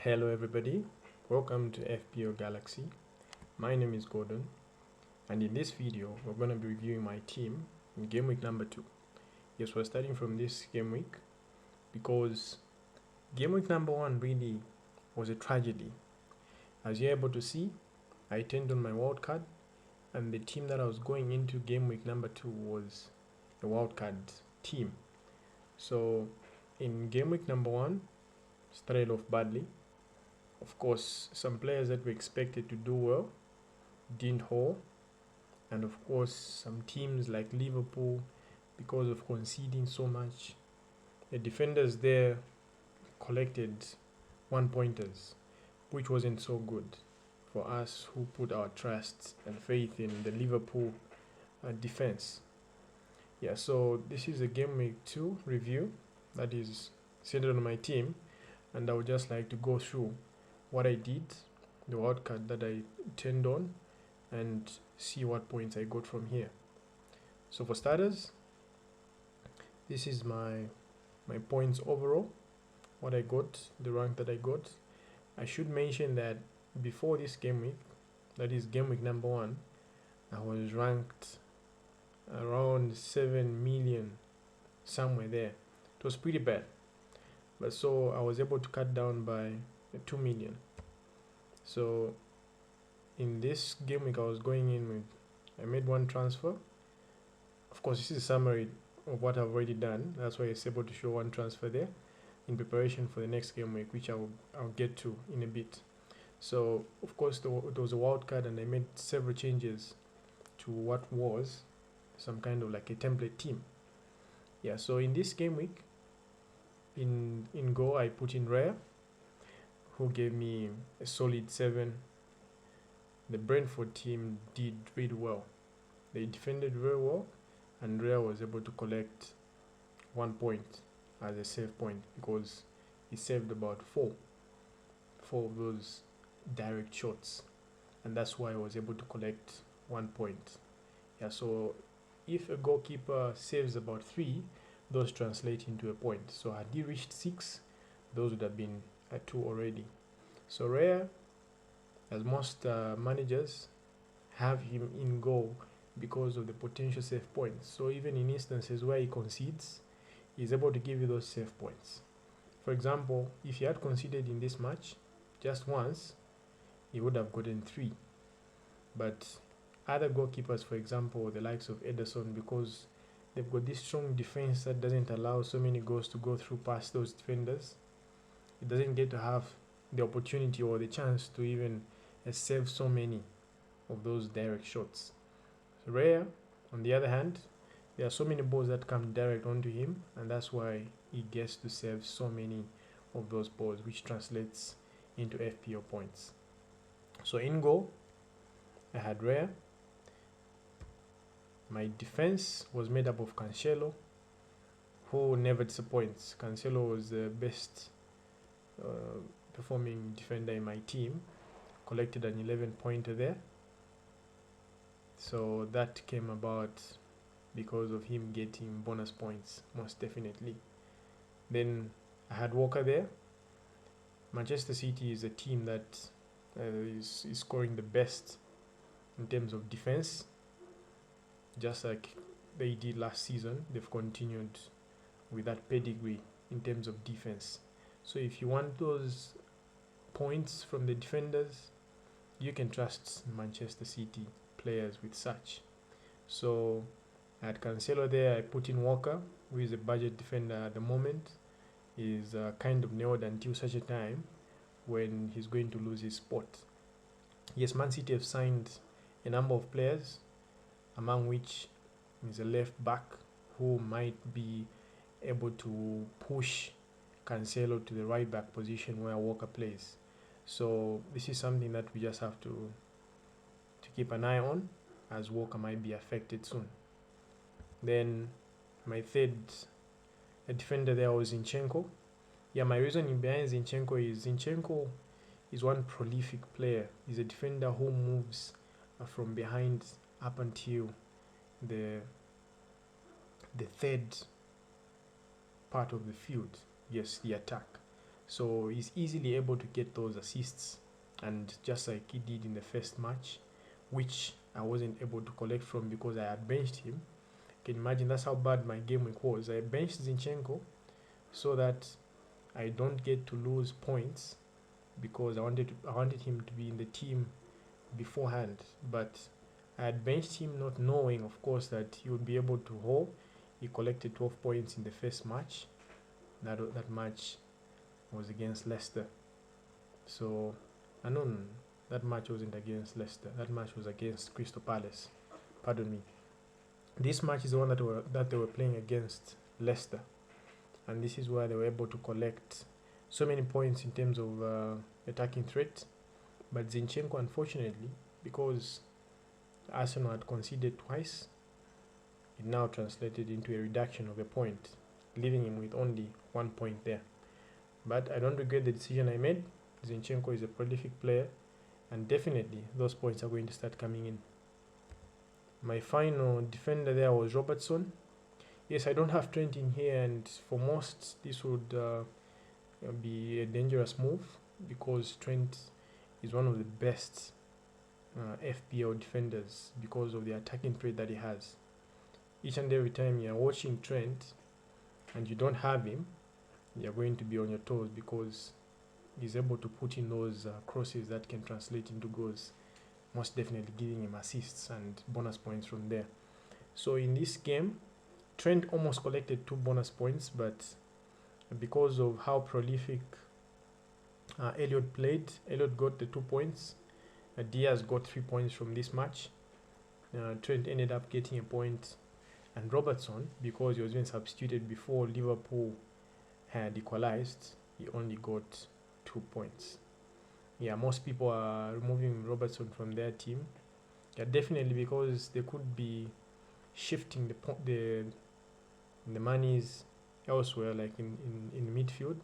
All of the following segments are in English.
Hello everybody, welcome to FPL Galaxy. My name is Gordon, and in this video we're going to be reviewing my team in game week number 2. Yes, we're starting from this game week because game week number 1 really was a tragedy. As you're able to see, I turned on my wildcard, and the team that I was going into game week number 2 was a wildcard team. So in game week number 1, started off badly. Of course, some players that were expected to do well didn't haul, and of course some teams like Liverpool, because of conceding so much, the defenders there collected 1-pointers, which wasn't so good for us who put our trust and faith in the Liverpool defense. Yeah, so this is a game week 2 review that is centered on my team, and I would just like to go through what I did, the wildcard that I turned on, and see what points I got from here. So for starters, this is my points overall, what I got, the rank that I got. I should mention that before this game week, that is game week number 1, I was ranked around 7 million, somewhere there. It was pretty bad, but so I was able to cut down by 2 million. So in this game week I was going in with, I made 1 transfer. Of course, this is a summary of what I've already done. That's why it's able to show 1 transfer there in preparation for the next game week, which I'll get to in a bit. So of course there was a wild card, and I made several changes to what was some kind of like a template team. Yeah, so in this game week, in goal I put in Rare, who gave me a solid 7. The Brentford team did really well. They defended very well, and Rare was able to collect 1 point as a save point because he saved about 4 of those direct shots, and that's why I was able to collect 1 point. Yeah, so if a goalkeeper saves about 3, those translate into a point. So had he reached 6, those would have been at 2 already. So Rare, as most managers, have him in goal because of the potential save points. So even in instances where he concedes, he's able to give you those save points. For example, if he had conceded in this match just once, he would have gotten 3. But other goalkeepers, for example, the likes of Ederson, because they've got this strong defense that doesn't allow so many goals to go through past those defenders, it doesn't get to have the opportunity or the chance to even save so many of those direct shots. Rare, on the other hand, there are so many balls that come direct onto him, and that's why he gets to save so many of those balls, which translates into FPL points. So in goal, I had Rare. My defense was made up of Cancelo, who never disappoints. Cancelo was the best performing defender in my team, collected an 11-pointer there. So that came about because of him getting bonus points, most definitely. Then I had Walker there. Manchester City is a team that is scoring the best in terms of defense, just like they did last season. They've continued with that pedigree in terms of defense. So if you want those points from the defenders, you can trust Manchester City players with such. So I had Cancelo there. I put in Walker, who is a budget defender at the moment. He's kind of nailed until such a time when he's going to lose his spot. Yes, Man City have signed a number of players, among which is a left back who might be able to push Cancelo to the right back position where Walker plays. So this is something that we just have to keep an eye on, as Walker might be affected soon. Then my third defender there was Zinchenko. Yeah, my reasoning behind Zinchenko is one prolific player. He's a defender who moves from behind up until the third part of the field. Yes, the attack. so he's easily able to get those assists, and just like he did in the first match, which I wasn't able to collect from because I had benched him. You can imagine that's how bad my game week was. I benched Zinchenko so that I don't get to lose points because I wanted him to be in the team beforehand, but I had benched him not knowing, of course, that he would be able to hold. He collected 12 points in the first match. That match was against Leicester. So, no, that match wasn't against Leicester. That match was against Crystal Palace. Pardon me. This match is the one that they were playing against Leicester, and this is where they were able to collect so many points in terms of attacking threat. But Zinchenko, unfortunately, because Arsenal had conceded twice, it now translated into a reduction of a point, leaving him with only 1 point there. But I don't regret the decision I made. Zinchenko is a prolific player, and definitely those points are going to start coming in. My final defender there was Robertson. Yes, I don't have Trent in here, and for most this would be a dangerous move because Trent is one of the best FPL defenders because of the attacking threat that he has. Each and every time you're watching Trent and you don't have him, you're going to be on your toes because he's able to put in those crosses that can translate into goals, most definitely giving him assists and bonus points from there. So in this game, Trent almost collected 2 bonus points, but because of how prolific Elliot played, Elliot got the 2 points. Diaz got 3 points from this match. Trent ended up getting a point, and Robertson, because he was being substituted before Liverpool had equalized, he only got 2 points. Yeah, most people are removing Robertson from their team. Yeah, definitely because they could be shifting the monies elsewhere, like in midfield,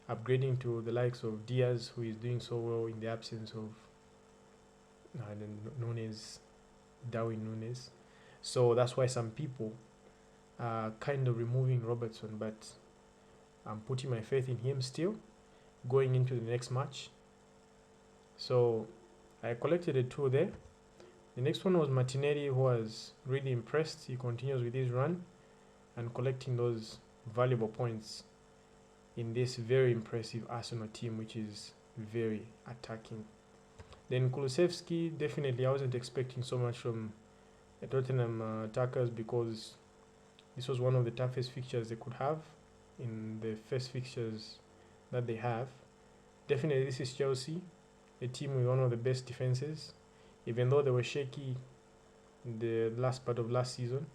upgrading to the likes of Diaz, who is doing so well in the absence of Darwin Nunes. So that's why some people are kind of removing Robertson, but I'm putting my faith in him still going into the next match. So I collected a 2 there. The next one was Martinelli, who was really impressed. He continues with his run and collecting those valuable points in this very impressive Arsenal team, which is very attacking. Then Kulusevski, definitely I wasn't expecting so much from the Tottenham attackers because this was one of the toughest fixtures they could have in the first fixtures that they have. Definitely this is Chelsea, a team with one of the best defenses, even though they were shaky in the last part of last season.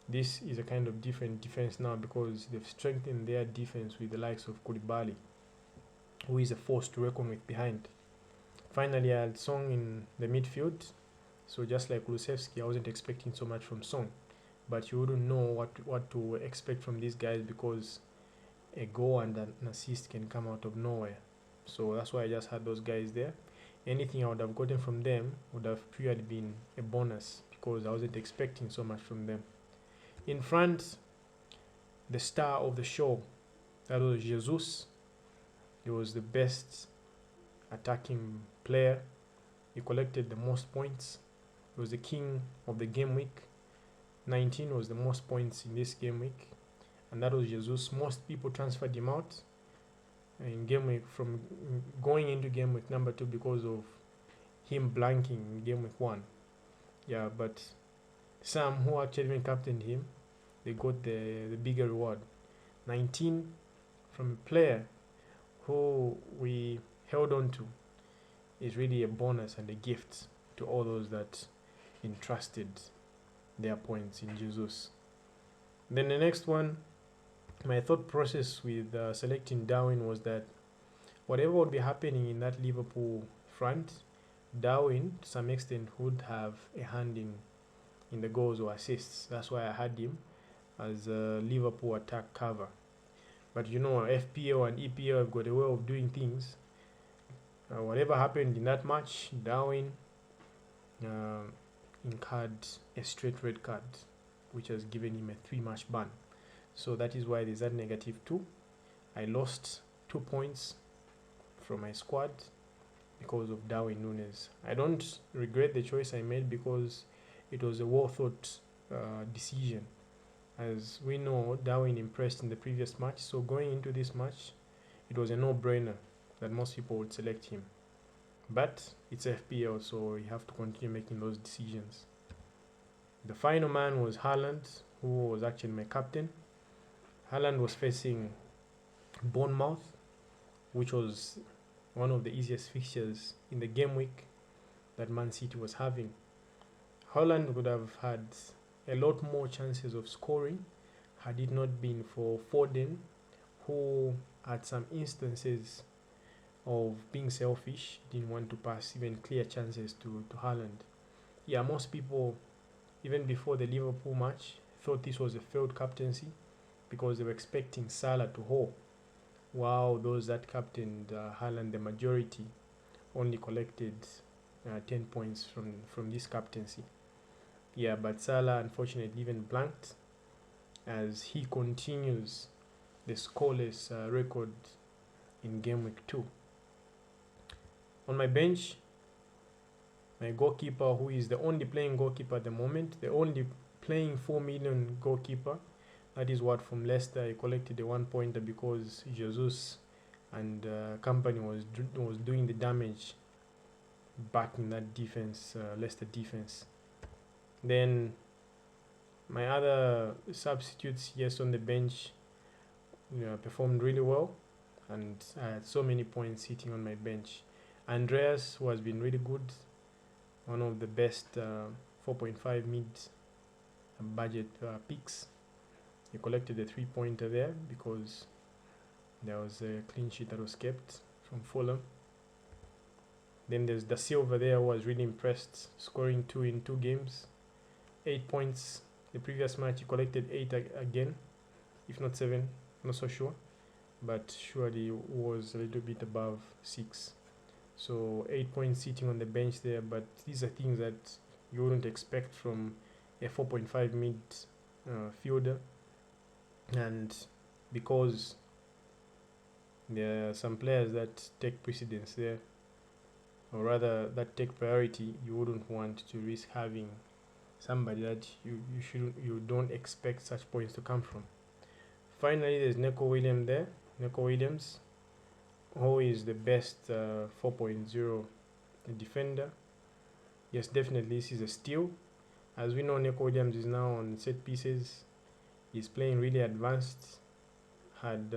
This is a kind of different defense now because they've strengthened their defense with the likes of Koulibaly, who is a force to reckon with behind. Finally, I had Song in the midfield. So just like Kulusevski, I wasn't expecting so much from Song, but you wouldn't know what to expect from these guys because a goal and an assist can come out of nowhere. So that's why I just had those guys there. Anything I would have gotten from them would have purely been a bonus because I wasn't expecting so much from them. In front, the star of the show, that was Jesus. He was the best attacking player. He collected the most points. He was the king of the game week. 19 was the most points in this game week, and that was Jesus. Most people transferred him out in game week from going into game week number 2 because of him blanking in game week 1. Yeah, but some who actually captained him, they got the bigger reward. 19 from a player who we held on to is really a bonus and a gift to all those that entrusted their points in Jesus. Then the next one, my thought process with selecting Darwin was that whatever would be happening in that Liverpool front, Darwin to some extent would have a hand in the goals or assists. That's why I had him as a Liverpool attack cover. But you know, FPL and EPL have got a way of doing things. Whatever happened in that match, Darwin incurred a straight red card, which has given him a 3-match ban. So that is why there's that -2. I lost 2 points from my squad because of Darwin Nunes. I don't regret the choice I made because it was a well thought decision. As we know, Darwin impressed in the previous match, so going into this match, it was a no-brainer that most people would select him. But it's FPL, so you have to continue making those decisions. The final man was Haaland, who was actually my captain. Haaland was facing Bournemouth, which was one of the easiest fixtures in the game week that Man City was having. Haaland would have had a lot more chances of scoring had it not been for Foden, who at some instances of being selfish didn't want to pass even clear chances to Haaland. Yeah, most people, even before the Liverpool match, thought this was a failed captaincy because they were expecting Salah to hold. Wow, those that captained Haaland, the majority only collected 10 points from this captaincy. Yeah, but Salah unfortunately even blanked as he continues the scoreless record in game week 2. On my bench, my goalkeeper, who is the only playing goalkeeper at the moment, the only playing 4 million goalkeeper, that is what from Leicester. I collected a 1 pointer because Jesus and company was doing the damage back in that defense, Leicester defense. Then my other substitutes, yes, on the bench, performed really well, and I had so many points sitting on my bench. Andreas, who has been really good, one of the best 4.5 mid budget picks. He collected a 3-pointer there because there was a clean sheet that was kept from Fulham. Then there's Da Silva there, who was really impressed, scoring 2 in 2 games, 8 points. The previous match he collected 8 again, if not 7, not so sure, but surely was a little bit above 6. So 8 points sitting on the bench there, but these are things that you wouldn't expect from a 4.5 mid fielder. And because there are some players that take precedence there, or rather that take priority, you wouldn't want to risk having somebody that you don't expect such points to come from. Finally, there's Neco Williams, who is the best 4.0 defender. Yes, definitely this is a steal. As we know, Neco Williams is now on set pieces. He's playing really advanced. Had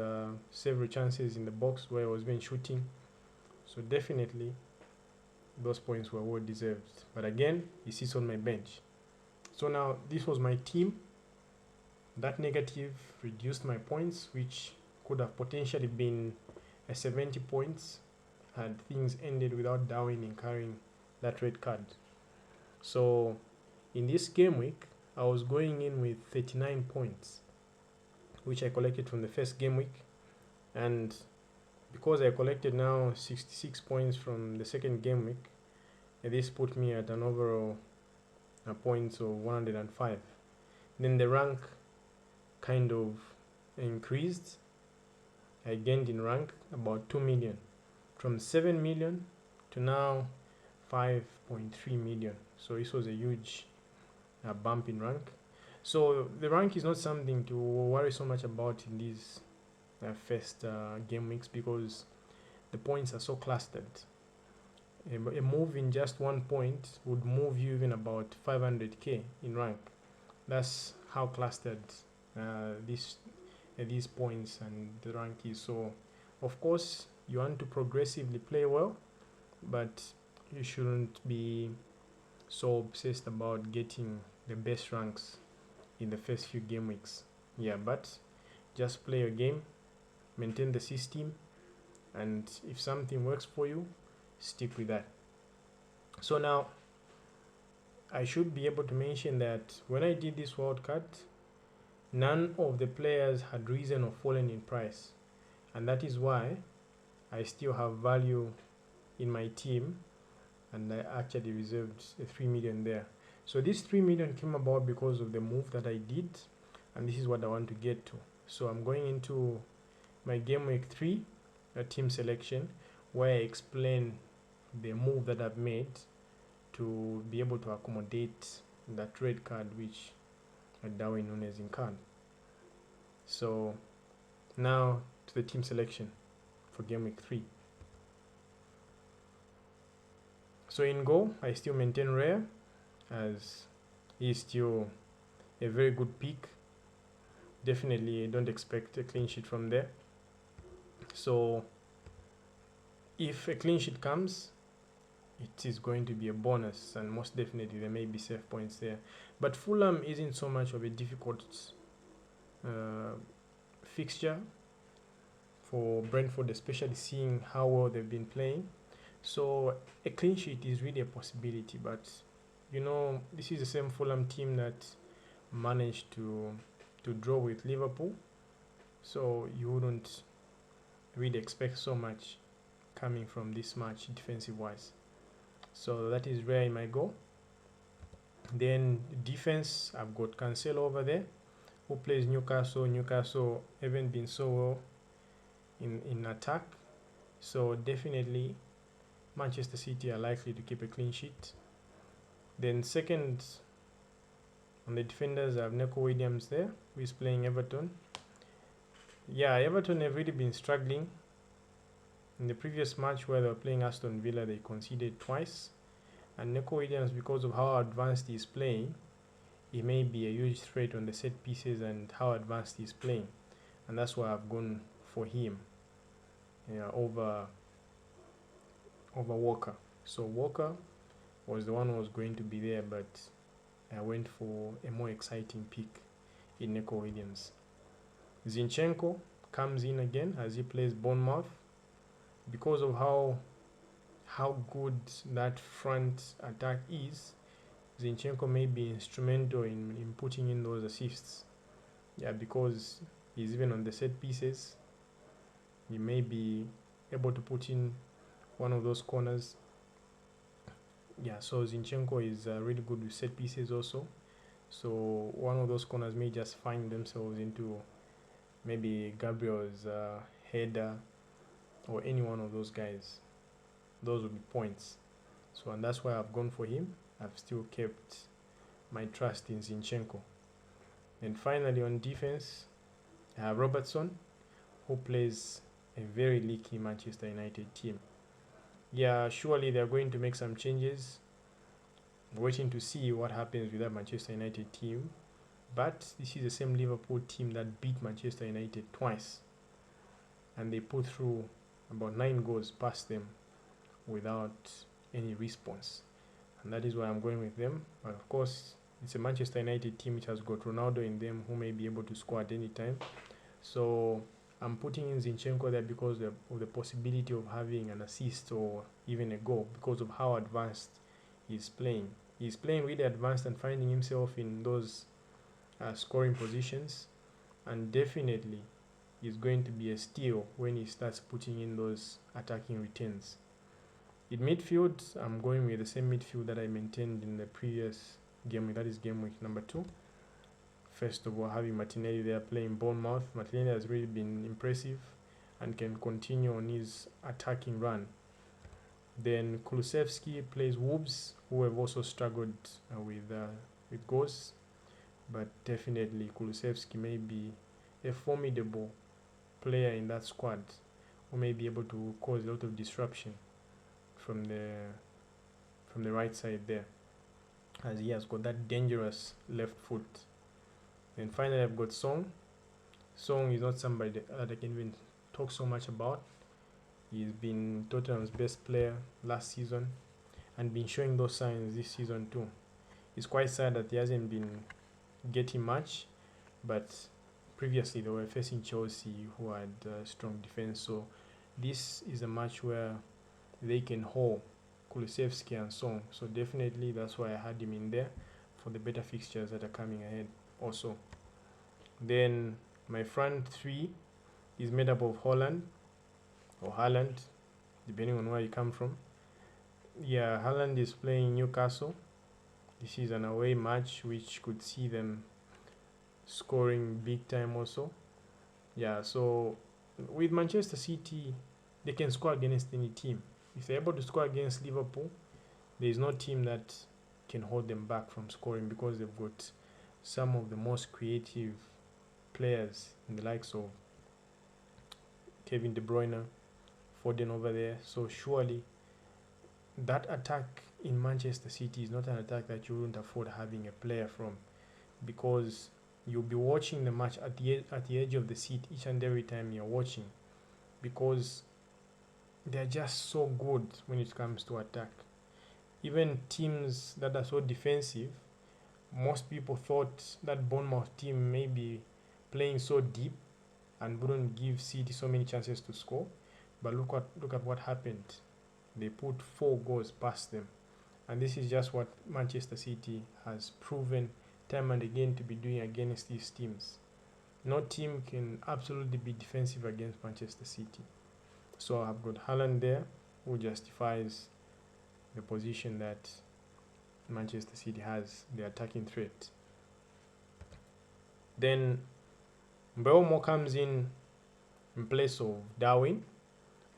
several chances in the box where he was been shooting. So definitely those points were well deserved. But again, he sits on my bench. So now this was my team. That negative reduced my points, which could have potentially been a 70 points had things ended without Darwin incurring that red card. So in this game week, I was going in with 39 points, which I collected from the first game week, and because I collected now 66 points from the second game week, this put me at an overall points of 105. Then the rank kind of increased. I gained in rank about 2 million, from 7 million to now 5.3 million. So this was a huge bump in rank. So the rank is not something to worry so much about in these first game weeks because the points are so clustered. A move in just 1 point would move you even about 500k in rank. That's how clustered these points and the rank is. So of course you want to progressively play well, but you shouldn't be so obsessed about getting the best ranks in the first few game weeks. Yeah, but just play your game, maintain the system, and if something works for you, stick with that. So now I should be able to mention that when I did this World Cup, none of the players had risen or fallen in price, and that is why I still have value in my team, and I actually reserved a 3 million there. So this 3 million came about because of the move that I did, and this is what I want to get to. So I'm going into my game week 3 team selection, where I explain the move that I've made to be able to accommodate that red card which Darwin Nunes incurred. So now to the team selection for game week 3. So in goal, I still maintain Rare, as he's still a very good pick. Definitely don't expect a clean sheet from there. So if a clean sheet comes, it is going to be a bonus, and most definitely there may be save points there. But Fulham isn't so much of a difficult fixture for Brentford, especially seeing how well they've been playing. So a clean sheet is really a possibility, but you know, this is the same Fulham team that managed to draw with Liverpool, so you wouldn't really expect so much coming from this match defensive wise. So that is Rare in my goal. Then defense, I've got Cancelo over there, who plays Newcastle. Newcastle haven't been so well in attack, so definitely Manchester City are likely to keep a clean sheet. Then second on the defenders, I have Neco Williams there, who is playing Everton. Yeah, Everton have really been struggling. In the previous match where they were playing Aston Villa, they conceded twice. And Neco Williams, because of how advanced he is playing, he may be a huge threat on the set pieces and how advanced he is playing. And that's why I've gone for him over Walker. So Walker was the one who was going to be there, but I went for a more exciting pick in Neco Williams. Zinchenko comes in again as he plays Bournemouth. Because of how good that front attack is, Zinchenko may be instrumental in putting in those assists. Yeah, because he's even on the set pieces. He may be able to put in one of those corners. Yeah, so Zinchenko is really good with set pieces also. So one of those corners may just find themselves into maybe Gabriel's header or any one of those guys. Those would be points. So, and that's why I've gone for him. I've still kept my trust in Zinchenko. And finally on defense, I have Robertson, who plays a very leaky Manchester United team. Yeah, surely they're going to make some changes. I'm waiting to see what happens with that Manchester United team. But this is the same Liverpool team that beat Manchester United twice. And they put through about 9 goals past them without any response. And that is why I'm going with them. But of course, it's a Manchester United team which has got Ronaldo in them, who may be able to score at any time. So I'm putting in Zinchenko there because of the possibility of having an assist or even a goal, because of how advanced he's playing. He's playing really advanced and finding himself in those scoring positions, and definitely is going to be a steal when he starts putting in those attacking returns. In midfield, I'm going with the same midfield that I maintained in the previous game week, that is game week number 2. First of all, having Martinelli there playing Bournemouth. Martinelli has really been impressive and can continue on his attacking run. Then Kulusevski plays Wolves, who have also struggled with goals, but definitely Kulusevski may be a formidable player in that squad, who may be able to cause a lot of disruption from the right side there, as he has got that dangerous left foot. And finally, I've got Song. Song is not somebody that I can even talk so much about. He's been Tottenham's best player last season and been showing those signs this season too. It's quite sad that he hasn't been getting much, but previously they were facing Chelsea, who had strong defense. So this is a match where they can hold Kulusevski and Song. So definitely that's why I had him in there for the better fixtures that are coming ahead also. Then my front three is made up of Holland or Haaland, depending on where you come from. Yeah, Haaland is playing Newcastle. This is an away match which could see them scoring big time also. Yeah, so with Manchester City they can score against any team. If they're able to score against Liverpool, there is no team that can hold them back from scoring, because they've got some of the most creative players in the likes of Kevin De Bruyne, Foden over there. So surely that attack in Manchester City is not an attack that you wouldn't afford having a player from, because you'll be watching the match at the edge of the seat each and every time you're watching, because they're just so good when it comes to attack. Even teams that are so defensive, most people thought that Bournemouth team may be playing so deep and wouldn't give City so many chances to score. But look at what happened. They put 4 goals past them. And this is just what Manchester City has proven time and again to be doing against these teams. No team can absolutely be defensive against Manchester City. So I've got Haaland there, who justifies the position that Manchester City has, the attacking threat. Then Mbeumo comes in place of Darwin,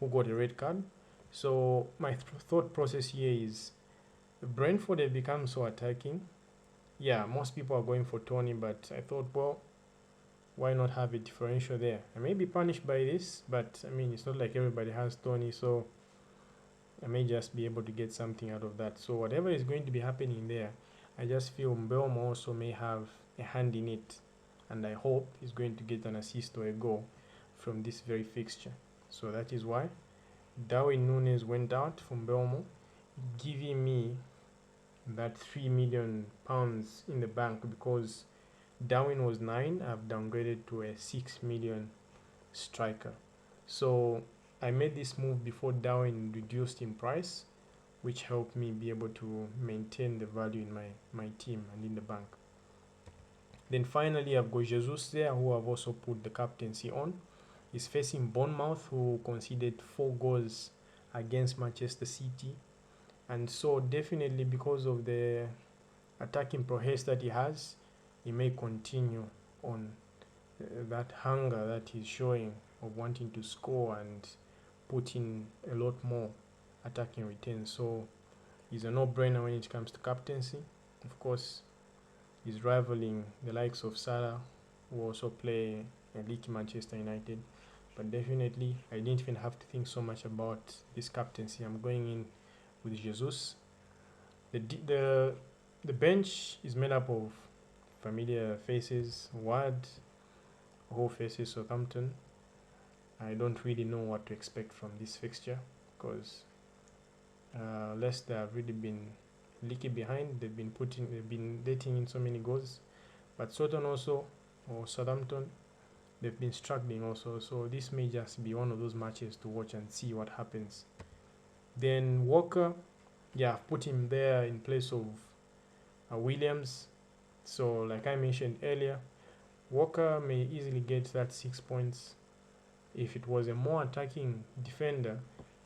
who got a red card. So my thought process here is, Brentford have become so attacking. Yeah, most people are going for Tony, but I thought, well, why not have a differential there? I may be punished by this, but I mean, it's not like everybody has Tony, so I may just be able to get something out of that. So whatever is going to be happening there, I just feel Mbeumo also may have a hand in it, and I hope he's going to get an assist or a goal from this very fixture. So that is why Darwin Núñez went out from Mbeumo, giving me that £3 million in the bank, because Darwin was 9, I've downgraded to a 6 million striker. So I made this move before Darwin reduced in price, which helped me be able to maintain the value in my team and in the bank. Then finally, I've got Jesus there, who I've also put the captaincy on. He's facing Bournemouth, who conceded 4 goals against Manchester City. And so definitely, because of the attacking prowess that he has, he may continue on that hunger that he's showing of wanting to score and put in a lot more attacking returns. So he's a no-brainer when it comes to captaincy. Of course, he's rivaling the likes of Salah, who also play a league Manchester United. But definitely, I didn't even have to think so much about this captaincy. I'm going in with Jesus. The bench is made up of familiar faces. Ward, who faces Southampton. I don't really know what to expect from this fixture, because Leicester have really been leaky behind. They've been letting in so many goals. But Southampton also, or Southampton, they've been struggling also. So this may just be one of those matches to watch and see what happens. Then Walker, yeah, I've put him there in place of Williams. So like I mentioned earlier, Walker may easily get that 6 points. If it was a more attacking defender,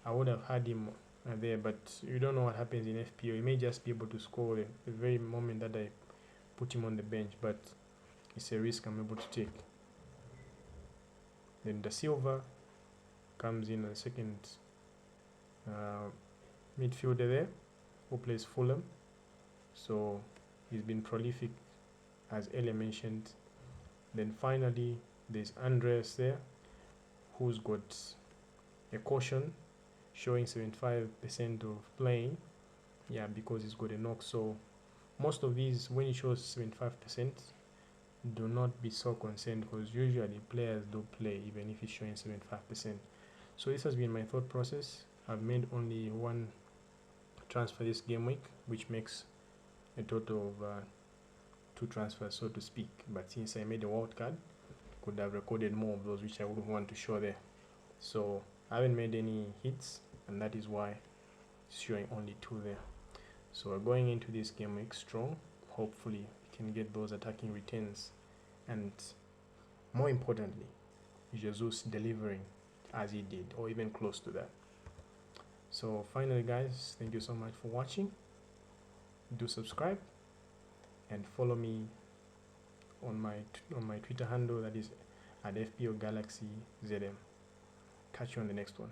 I would have had him there, but you don't know what happens in FPL. He may just be able to score the very moment that I put him on the bench, but it's a risk I'm able to take. Then Da Silva comes in a second midfielder there, who plays Fulham. So he's been prolific, as Elia mentioned. Then finally, there's Andreas there, who's got a caution showing 75% of playing. Yeah, because he's got a knock. So most of these, when it shows 75%, do not be so concerned, because usually players do play even if it's showing 75%. So this has been my thought process. I've made only one transfer this game week, which makes a total of 2 transfers, so to speak. But since I made a wild card, could have recorded more of those, which I wouldn't want to show there. So I haven't made any hits, and that is why it's showing only 2 there. So we're going into this game week strong. Hopefully we can get those attacking returns, and more importantly, Jesus delivering as he did, or even close to that. So finally, guys, thank you so much for watching. Do subscribe and follow me on my Twitter handle, that is at FPL Galaxy ZM. Catch you on the next one.